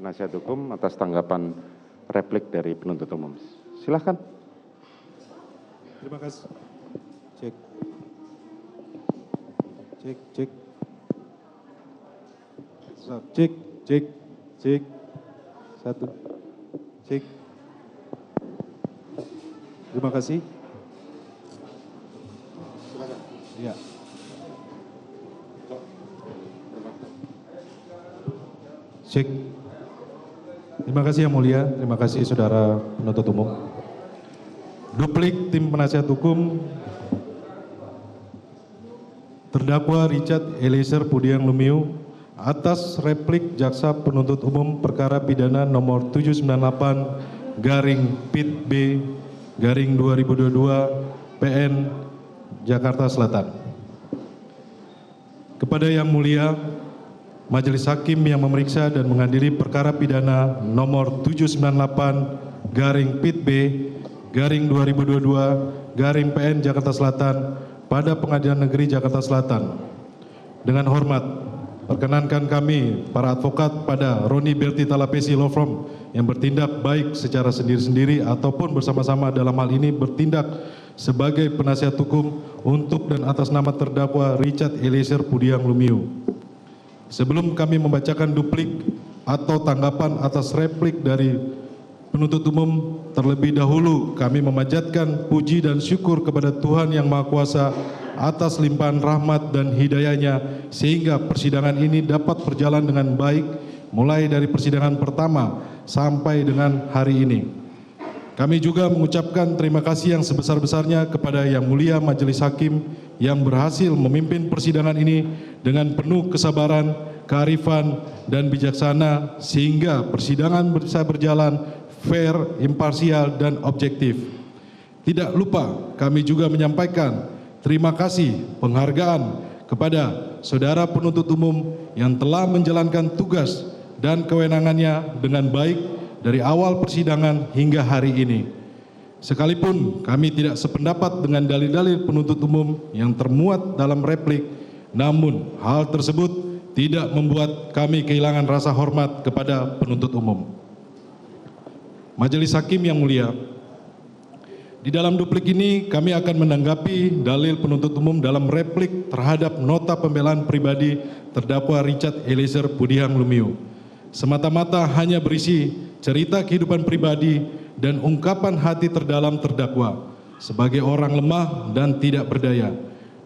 penasihat hukum atas tanggapan replik dari penuntut umum. Silakan. Terima kasih. Cek. Cek, cek. Cek, cek, cek. Satu. Cek. Terima kasih. Silakan. Iya. Cek. Terima kasih Yang Mulia, terima kasih Saudara penuntut umum. Duplik tim penasihat hukum terdakwa Richard Eliezer Pudiang Lumiu atas replik jaksa penuntut umum perkara pidana nomor 798/PIT-B/2022 PN Jakarta Selatan. Kepada Yang Mulia Majelis Hakim yang memeriksa dan mengadili perkara pidana nomor 798/PIT-B/2022 PN Jakarta Selatan pada Pengadilan Negeri Jakarta Selatan. Dengan hormat, perkenankan kami, para advokat pada Roni Berti Talapesi Law Firm yang bertindak baik secara sendiri-sendiri ataupun bersama-sama dalam hal ini bertindak sebagai penasihat hukum untuk dan atas nama terdakwa Richard Eliezer Pudiang Lumiu. Sebelum kami membacakan duplik atau tanggapan atas replik dari penuntut umum, terlebih dahulu kami memanjatkan puji dan syukur kepada Tuhan Yang Maha Kuasa atas limpahan rahmat dan hidayah-Nya sehingga persidangan ini dapat berjalan dengan baik mulai dari persidangan pertama sampai dengan hari ini. Kami juga mengucapkan terima kasih yang sebesar-besarnya kepada Yang Mulia Majelis Hakim yang berhasil memimpin persidangan ini dengan penuh kesabaran, kearifan, dan bijaksana sehingga persidangan bisa berjalan fair, imparsial, dan objektif. Tidak lupa kami juga menyampaikan terima kasih penghargaan kepada saudara penuntut umum yang telah menjalankan tugas dan kewenangannya dengan baik dari awal persidangan hingga hari ini. Sekalipun kami tidak sependapat dengan dalil-dalil penuntut umum yang termuat dalam replik, namun hal tersebut tidak membuat kami kehilangan rasa hormat kepada penuntut umum. Majelis Hakim yang mulia, di dalam duplik ini kami akan menanggapi dalil penuntut umum dalam replik terhadap nota pembelaan pribadi terdakwa Richard Eliezer Pudiang Lumiu. Semata-mata hanya berisi cerita kehidupan pribadi dan ungkapan hati terdalam terdakwa sebagai orang lemah dan tidak berdaya.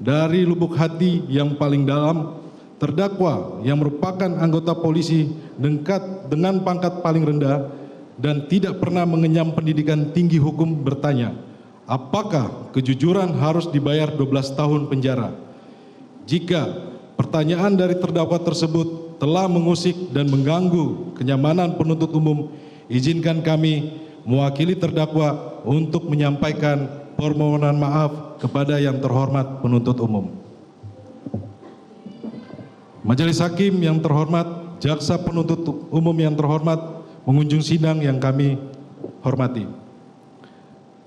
Dari lubuk hati yang paling dalam, terdakwa yang merupakan anggota polisi dengan pangkat paling rendah dan tidak pernah mengenyam pendidikan tinggi hukum bertanya, apakah kejujuran harus dibayar 12 tahun penjara? Jika pertanyaan dari terdakwa tersebut telah mengusik dan mengganggu kenyamanan penuntut umum, izinkan kami mewakili terdakwa untuk menyampaikan permohonan maaf kepada yang terhormat penuntut umum. Majelis Hakim yang terhormat, jaksa penuntut umum yang terhormat, pengunjung sidang yang kami hormati.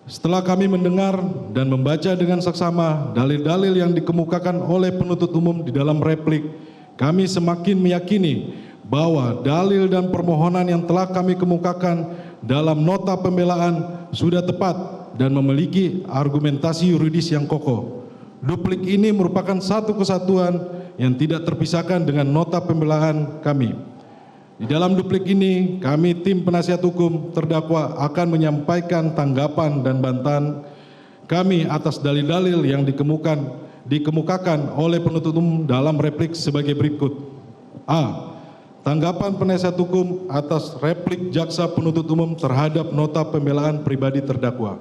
Setelah kami mendengar dan membaca dengan seksama dalil-dalil yang dikemukakan oleh penuntut umum di dalam replik, kami semakin meyakini bahwa dalil dan permohonan yang telah kami kemukakan dalam nota pembelaan sudah tepat dan memiliki argumentasi yuridis yang kokoh. Duplik ini merupakan satu kesatuan yang tidak terpisahkan dengan nota pembelaan kami. Di dalam duplik ini, kami tim penasihat hukum terdakwa akan menyampaikan tanggapan dan bantahan kami atas dalil-dalil yang dikemukakan oleh penuntut umum dalam replik sebagai berikut. A. Tanggapan penasihat hukum atas replik jaksa penuntut umum terhadap nota pembelaan pribadi terdakwa.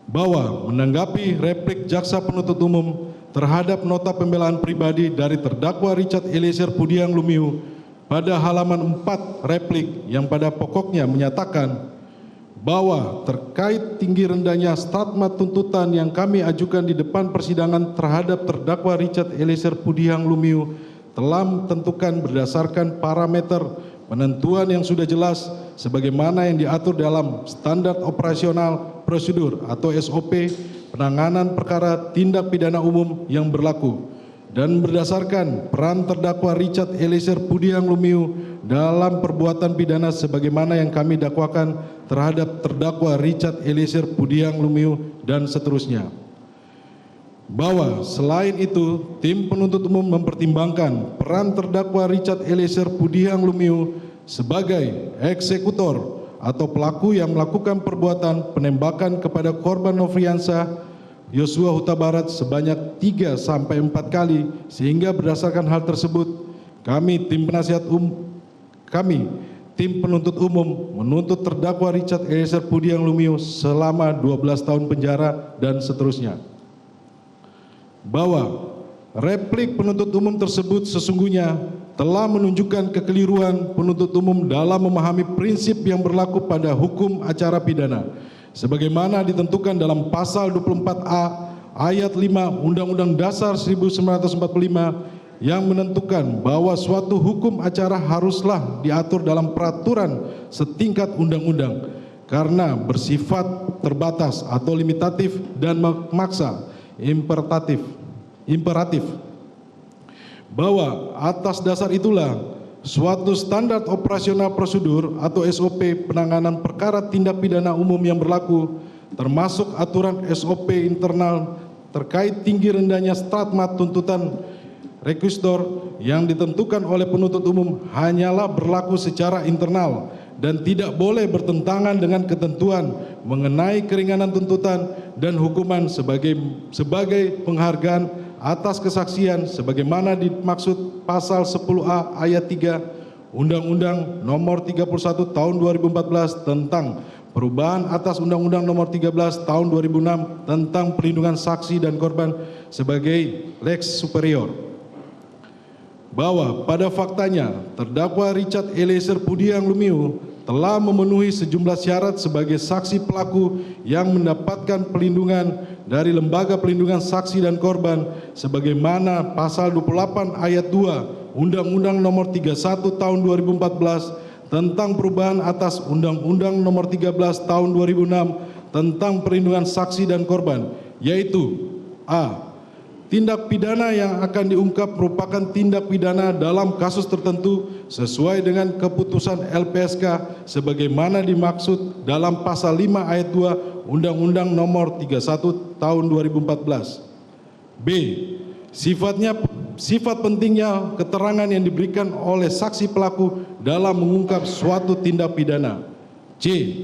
Bahwa menanggapi replik jaksa penuntut umum terhadap nota pembelaan pribadi dari terdakwa Richard Eliezer Pudiang Lumiu pada halaman 4 replik yang pada pokoknya menyatakan bahwa terkait tinggi rendahnya statement tuntutan yang kami ajukan di depan persidangan terhadap terdakwa Richard Eliezer Pudiang Lumiu telah tentukan berdasarkan parameter penentuan yang sudah jelas sebagaimana yang diatur dalam standar operasional prosedur atau SOP penanganan perkara tindak pidana umum yang berlaku. dan berdasarkan peran terdakwa Richard Eliezer Pudiang Lumiu dalam perbuatan pidana sebagaimana yang kami dakwakan terhadap terdakwa Richard Eliezer Pudiang Lumiu dan seterusnya. Bahwa selain itu, tim penuntut umum mempertimbangkan peran terdakwa Richard Eliezer Pudiang Lumiu sebagai eksekutor atau pelaku yang melakukan perbuatan penembakan kepada korban Nofriansah Yosua Huta Barat sebanyak 3-4 kali, sehingga berdasarkan hal tersebut kami tim penuntut umum menuntut terdakwa Richard Eliezer Pudiang Lumiu selama 12 tahun penjara dan seterusnya. Bahwa replik penuntut umum tersebut sesungguhnya telah menunjukkan kekeliruan penuntut umum dalam memahami prinsip yang berlaku pada hukum acara pidana sebagaimana ditentukan dalam pasal 24A ayat 5 Undang-Undang Dasar 1945 yang menentukan bahwa suatu hukum acara haruslah diatur dalam peraturan setingkat undang-undang karena bersifat terbatas atau limitatif dan memaksa imperatif. Bahwa atas dasar itulah suatu standar operasional prosedur atau SOP penanganan perkara tindak pidana umum yang berlaku, termasuk aturan SOP internal terkait tinggi rendahnya stratma tuntutan rekusitor yang ditentukan oleh penuntut umum hanyalah berlaku secara internal dan tidak boleh bertentangan dengan ketentuan mengenai keringanan tuntutan dan hukuman sebagai penghargaan atas kesaksian sebagaimana dimaksud pasal 10A ayat 3 Undang-Undang Nomor 31 Tahun 2014 tentang perubahan atas Undang-Undang Nomor 13 Tahun 2006 tentang perlindungan saksi dan korban sebagai lex superior. Bahwa pada faktanya terdakwa Richard Eliezer Pudiang Lumiu telah memenuhi sejumlah syarat sebagai saksi pelaku yang mendapatkan pelindungan dari Lembaga Pelindungan Saksi dan Korban sebagaimana pasal 28 ayat 2 Undang-Undang Nomor 31 Tahun 2014 tentang perubahan atas Undang-Undang Nomor 13 Tahun 2006 tentang perlindungan saksi dan korban, yaitu a. Tindak pidana yang akan diungkap merupakan tindak pidana dalam kasus tertentu sesuai dengan keputusan LPSK sebagaimana dimaksud dalam pasal 5 ayat 2 Undang-Undang Nomor 31 Tahun 2014. B. Sifat pentingnya keterangan yang diberikan oleh saksi pelaku dalam mengungkap suatu tindak pidana. C.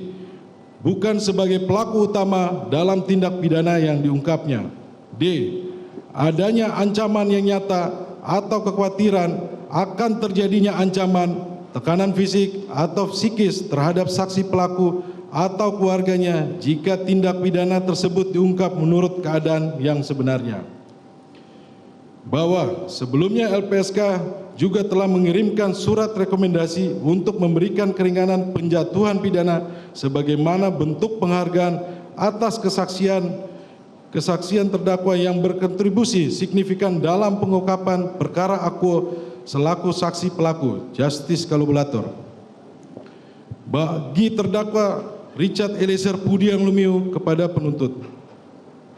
Bukan sebagai pelaku utama dalam tindak pidana yang diungkapnya. D. Adanya ancaman yang nyata atau kekhawatiran akan terjadinya ancaman, tekanan fisik atau psikis terhadap saksi pelaku atau keluarganya jika tindak pidana tersebut diungkap menurut keadaan yang sebenarnya. Bahwa sebelumnya LPSK juga telah mengirimkan surat rekomendasi untuk memberikan keringanan penjatuhan pidana sebagaimana bentuk penghargaan atas kesaksian terdakwa yang berkontribusi signifikan dalam pengungkapan perkara akuo selaku saksi pelaku, justice collaborator. Bagi terdakwa Richard Eliezer Pudiang Lumiu kepada penuntut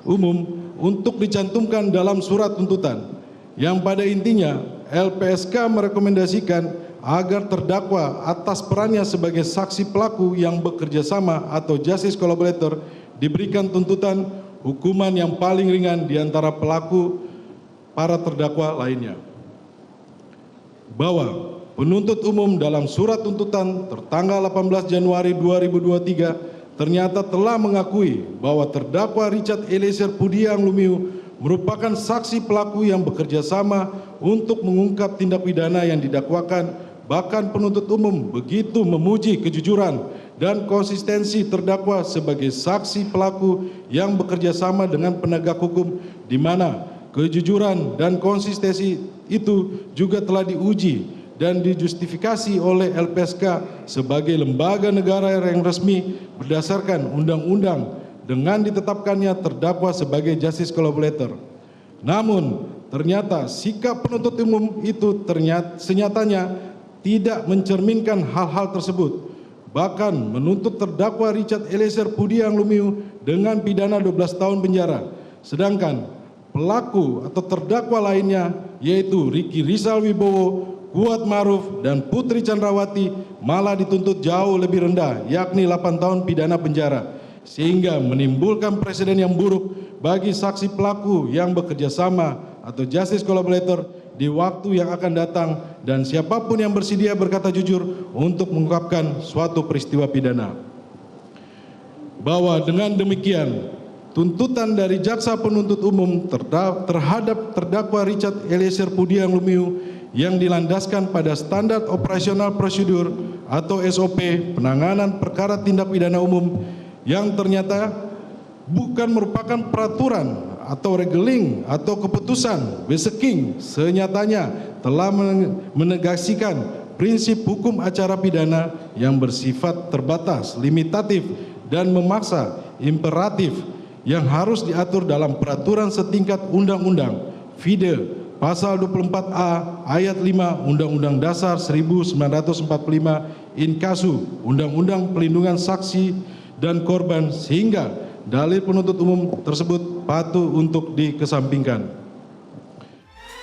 umum untuk dicantumkan dalam surat tuntutan yang pada intinya LPSK merekomendasikan agar terdakwa atas perannya sebagai saksi pelaku yang bekerja sama atau justice collaborator diberikan tuntutan hukuman yang paling ringan di antara pelaku para terdakwa lainnya. Bahwa penuntut umum dalam surat tuntutan tertanggal 18 Januari 2023 ternyata telah mengakui bahwa terdakwa Richard Eliezer Pudiang Lumiu merupakan saksi pelaku yang bekerja sama untuk mengungkap tindak pidana yang didakwakan. Bahkan penuntut umum begitu memuji kejujuran dan konsistensi terdakwa sebagai saksi pelaku yang bekerja sama dengan penegak hukum, di mana kejujuran dan konsistensi itu juga telah diuji dan dijustifikasi oleh LPSK sebagai lembaga negara yang resmi berdasarkan undang-undang dengan ditetapkannya terdakwa sebagai justice collaborator. Namun ternyata sikap penuntut umum itu senyatanya tidak mencerminkan hal-hal tersebut, bahkan menuntut terdakwa Richard Eliezer Pudiang Lumiu dengan pidana 12 tahun penjara. Sedangkan pelaku atau terdakwa lainnya yaitu Ricky Rizal Wibowo, Kuat Maruf, dan Putri Chandrawati malah dituntut jauh lebih rendah, yakni 8 tahun pidana penjara, sehingga menimbulkan presiden yang buruk bagi saksi pelaku yang bekerja sama atau justice collaborator di waktu yang akan datang dan siapapun yang bersedia berkata jujur untuk mengungkapkan suatu peristiwa pidana. Bahwa dengan demikian, tuntutan dari jaksa penuntut umum terhadap terdakwa Richard Eliezer Pudiang Lumiu yang dilandaskan pada standar operasional prosedur atau SOP penanganan perkara tindak pidana umum yang ternyata bukan merupakan peraturan atau regeling atau keputusan Weseking, senyatanya telah menegasikan prinsip hukum acara pidana yang bersifat terbatas, limitatif, dan memaksa imperatif yang harus diatur dalam peraturan setingkat undang-undang FIDE Pasal 24A ayat 5 Undang-Undang Dasar 1945 Inkasu Undang-Undang Pelindungan Saksi dan Korban, sehingga dalil penuntut umum tersebut patut untuk dikesampingkan.